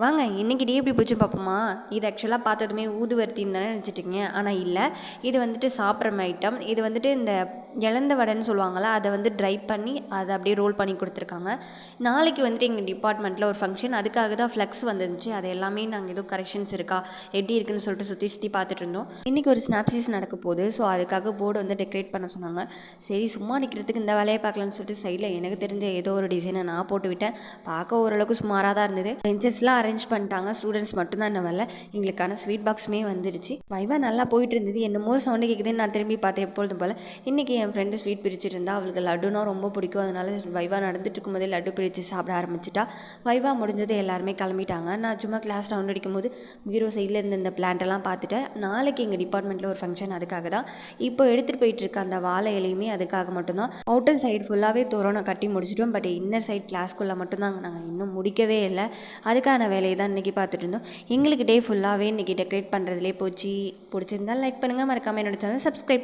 வாங்க இன்றைக்கி டே எப்படி போச்சுன்னு பார்ப்போமா. இது ஆக்சுவலாக பார்த்ததுமே ஊதுவர்த்தின்னு தானே நினச்சிட்டிங்க, ஆனால் இல்லை. இது வந்துட்டு சாப்பிட்ற ஐட்டம். இது வந்துட்டு இந்த இலந்த வடைன்னு சொல்லுவாங்கள்ல, அதை வந்து ட்ரை பண்ணி அதை அப்படியே ரோல் பண்ணி கொடுத்துருக்காங்க. நாளைக்கு வந்துட்டு எங்கள் டிபார்ட்மெண்ட்டில் ஒரு ஃபங்க்ஷன், அதுக்காக தான் ஃப்ளெக்ஸ் வந்துருந்துச்சு. அது எல்லாமே நாங்கள் ஏதோ கரெக்ஷன்ஸ் இருக்கா எப்படி இருக்குன்னு சொல்லிட்டு சுற்றி பார்த்துட்டு இருந்தோம். இன்றைக்கி ஒரு ஸ்னாப்சிஸ் நடக்க போகுது. ஸோ அதுக்காக போர்டு வந்து டெக்கரேட் பண்ண சொன்னாங்க. சரி சும்மா நிற்கிறதுக்கு இந்த வேலையை பார்க்கலான்னு சொல்லிட்டு சைடில் எனக்கு தெரிஞ்ச ஏதோ ஒரு டிசைனை நான் போட்டு விட்டேன். பார்க்க ஓரளவுக்கு சுமாராக தான் இருந்தது. பெஞ்சஸ்லாம் அரேஞ்ச் பண்ணிட்டாங்க. ஸ்டூடெண்ட்ஸ் மட்டும்தான் என்ன வரல. எங்களுக்கான ஸ்வீட் பாக்ஸுமே வந்துருச்சு. வைவா நல்லா போயிட்டு இருந்தது. என்னமோ சவுண்டு கேட்குதுன்னு நான் திரும்பி பார்த்தேன் எப்பொழுதும் போல். இன்றைக்கி என் ஃப்ரெண்டு ஸ்வீட் பிரிச்சுட்டு இருந்தா. அவளுக்கு லட்டுனா ரொம்ப பிடிக்கும். அதனால வைவா நடந்துட்டு இருக்கும்போதே லட்டு பிரித்து சாப்பிட ஆரம்பிச்சிட்டா. வைவா முடிஞ்சது எல்லாருமே கிளம்பிட்டாங்க. நான் சும்மா கிளாஸ் ரவுண்ட் அடிக்கும்போது பீரோ சைடில் இருந்த இந்த பிளான்ட்டெல்லாம் பார்த்துட்டேன். நாளைக்கு எங்கள் டிபார்ட்மெண்ட்டில் ஒரு ஃபங்க்ஷன், அதுக்காக தான் இப்போ எடுத்துகிட்டு போயிட்டு இருக்க அந்த வாழை இலையுமே அதுக்காக மட்டும்தான். அவுட்டர் சைடு ஃபுல்லாகவே தோரணம் கட்டி முடிச்சிட்டோம். பட் இன்னர் சைட் கிளாஸ்க்குள்ளே மட்டும்தாங்க நாங்கள் இன்னும் முடிக்கவே இல்லை. அதுக்கான வேலையை தான் இன்றைக்கி பார்த்துட்டு இருந்தோம். எங்களுக்கு டே ஃபுல்லாகவே இன்றைக்கி டெக்கரேட் பண்ணுறதுலே போச்சு. பிடிச்சிருந்தால் லைக் பண்ணுங்கள், மறக்காமல் என்னோட சேனல் சப்ஸ்கிரைப்